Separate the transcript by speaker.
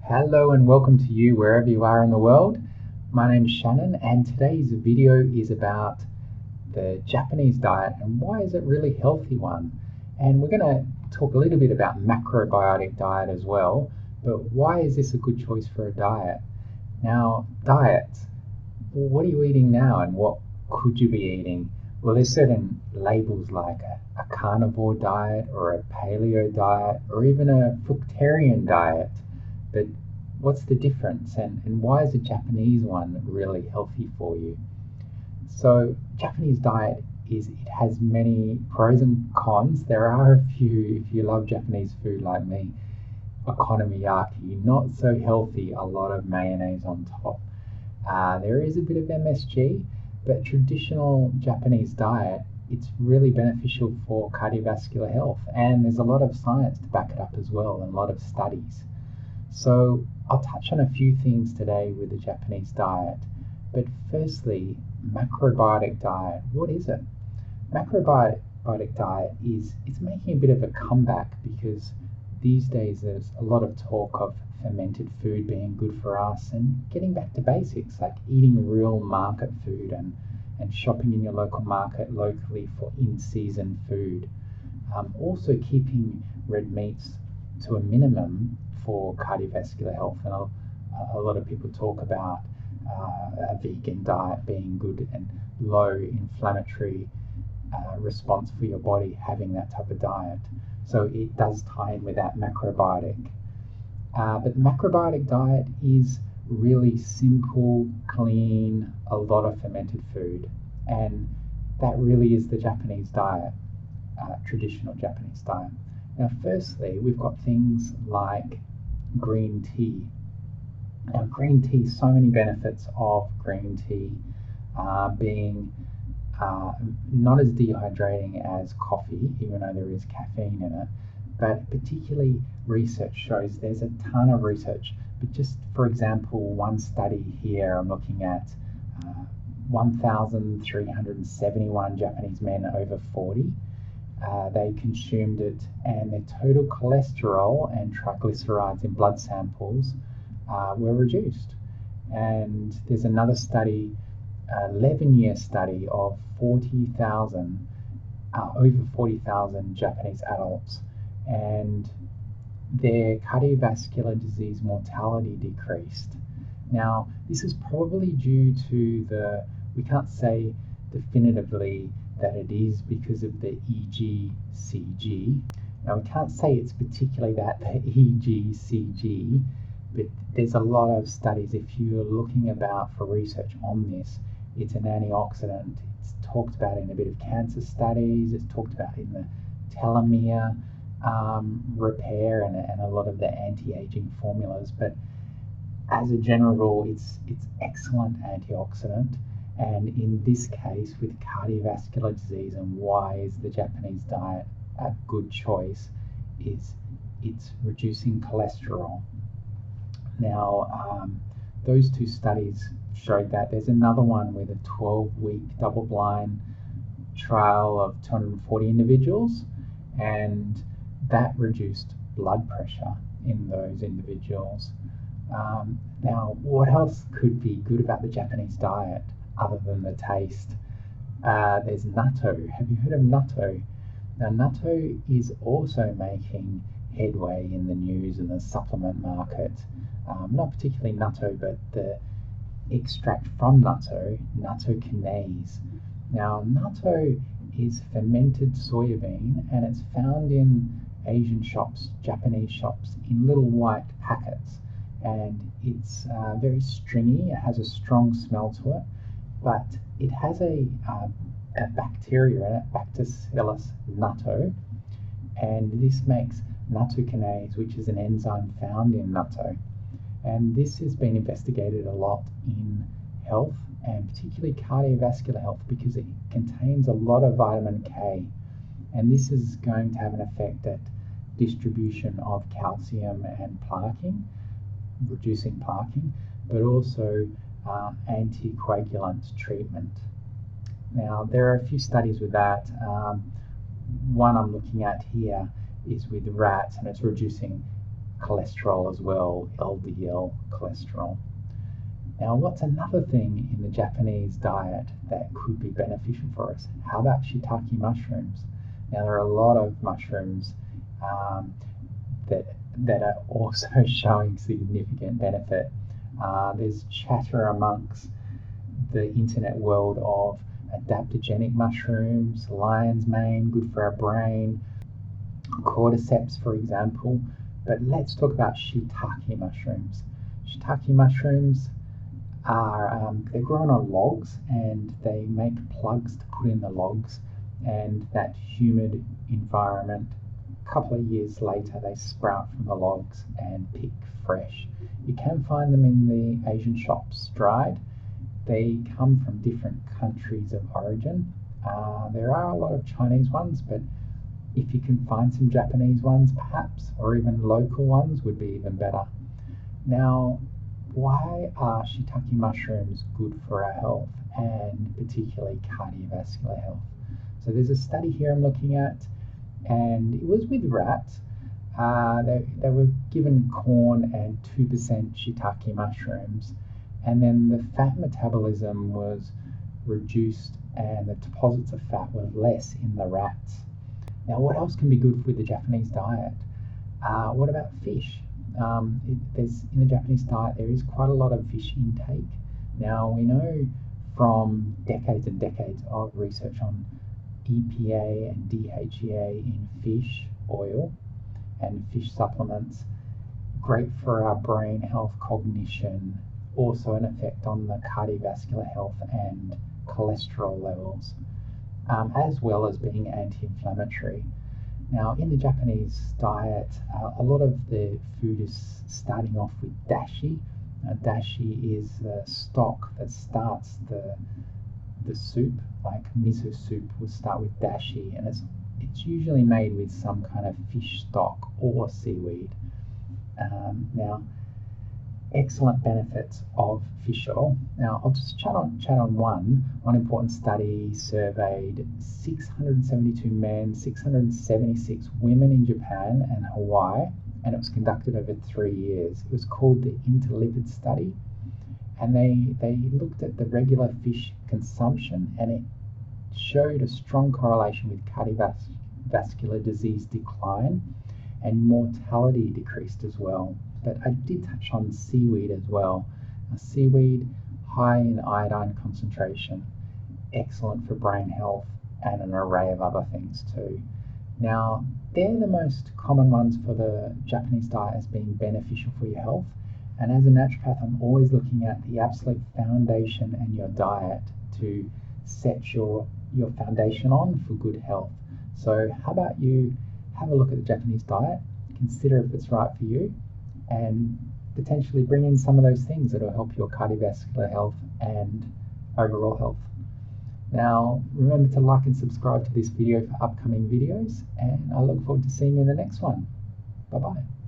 Speaker 1: Hello and welcome to you wherever you are in the world. My name is Shannon and today's video is about the Japanese diet and why is it really a healthy one. And we're going to talk a little bit about macrobiotic diet as well, but why is this a good choice for a diet? Now, diet, what are you eating now and what could you be eating? Well, there's certain labels like a carnivore diet or a paleo diet or even a fructarian diet. But what's the difference and why is the Japanese one really healthy for you? So Japanese diet it has many pros and cons. There are a few, if you love Japanese food like me, okonomiyaki, not so healthy, a lot of mayonnaise on top. There is a bit of MSG, but traditional Japanese diet, it's really beneficial for cardiovascular health, and there's a lot of science to back it up as well and a lot of studies. So I'll touch on a few things today with the Japanese diet, but firstly, macrobiotic diet. What is it? Macrobiotic diet it's making a bit of a comeback because these days there's a lot of talk of fermented food being good for us and getting back to basics like eating real market food and shopping in your local market locally for in-season food. Also keeping red meats to a minimum for cardiovascular health, and a lot of people talk about a vegan diet being good and low inflammatory response for your body having that type of diet. So it does tie in with that macrobiotic. But the macrobiotic diet is really simple, clean, a lot of fermented food, and that really is the Japanese diet, traditional Japanese diet. Now, firstly, we've got things like green tea. Now, green tea, so many benefits of green tea, being not as dehydrating as coffee, even though there is caffeine in it, but particularly research shows there's a ton of research. But just for example, one study here, I'm looking at 1,371 Japanese men over 40. They consumed it and their total cholesterol and triglycerides in blood samples were reduced. And there's another study, 11-year study of 40,000, over 40,000 Japanese adults, and their cardiovascular disease mortality decreased. Now, this is probably due to we can't say definitively that it is because of the EGCG. Now, we can't say it's particularly the EGCG, but there's a lot of studies. If you're looking about for research on this, it's an antioxidant. It's talked about in a bit of cancer studies. It's talked about in the telomere repair and a lot of the anti-aging formulas. But as a general rule, it's excellent antioxidant. And in this case, with cardiovascular disease, and why is the Japanese diet a good choice, is it's reducing cholesterol. Now, those two studies showed that. There's another one with a 12-week double-blind trial of 240 individuals, and that reduced blood pressure in those individuals. Now, what else could be good about the Japanese diet other than the taste? There's natto. Have you heard of natto? Now, natto is also making headway in the news and the supplement market. Not particularly natto, but the extract from natto, Nattokinase. Now, natto is fermented soybean, and it's found in Asian shops, Japanese shops, in little white packets. And it's very stringy. It has a strong smell to it, but it has a bacteria in it, Bacillus natto, and this makes Nattokinase, which is an enzyme found in natto. And this has been investigated a lot in health, and particularly cardiovascular health, because it contains a lot of vitamin K, and this is going to have an effect at distribution of calcium and plaquing, reducing plaquing, but also anticoagulant treatment. Now, there are a few studies with that. One I'm looking at here is with rats, and it's reducing cholesterol as well, LDL cholesterol. Now, what's another thing in the Japanese diet that could be beneficial for us? How about shiitake mushrooms? Now, there are a lot of mushrooms that are also showing significant benefit. There's chatter amongst the internet world of adaptogenic mushrooms, lion's mane, good for our brain, cordyceps, for example. But let's talk about shiitake mushrooms. Shiitake mushrooms are they're grown on logs, and they make plugs to put in the logs, and that humid environment, a couple of years later they sprout from the logs and pick fresh. You can find them in the Asian shops dried. They come from different countries of origin. There are a lot of Chinese ones, but if you can find some Japanese ones perhaps, or even local ones, would be even better. Now, why are shiitake mushrooms good for our health, and particularly cardiovascular health? So there's a study here I'm looking at, and it was with rats. They were given corn and 2% shiitake mushrooms, and then the fat metabolism was reduced and the deposits of fat were less in the rats. Now, what else can be good with the Japanese diet? What about fish? In the Japanese diet there is quite a lot of fish intake. Now, we know from decades and decades of research on EPA and DHEA in fish oil and fish supplements, great for our brain health, cognition, also an effect on the cardiovascular health and cholesterol levels, as well as being anti-inflammatory. Now, in the Japanese diet, a lot of the food is starting off with dashi. Dashi is the stock that starts the soup, like miso soup will start with dashi, and it's usually made with some kind of fish stock or seaweed. Now, excellent benefits of fish oil. Now, I'll just chat on one important study surveyed 672 men, 676 women in Japan and Hawaii, and it was conducted over 3 years. It was called the Interlipid study, and they looked at the regular fish consumption, and it showed a strong correlation with cardiovascular disease decline, and mortality decreased as well. But I did touch on seaweed as well. Seaweed, high in iodine concentration, excellent for brain health and an array of other things too. Now, they're the most common ones for the Japanese diet as being beneficial for your health. And as a naturopath, I'm always looking at the absolute foundation and your diet to set your foundation on for good health. So how about you have a look at the Japanese diet, consider if it's right for you, and potentially bring in some of those things that will help your cardiovascular health and overall health. Now, remember to like and subscribe to this video for upcoming videos, and I look forward to seeing you in the next one. Bye-bye.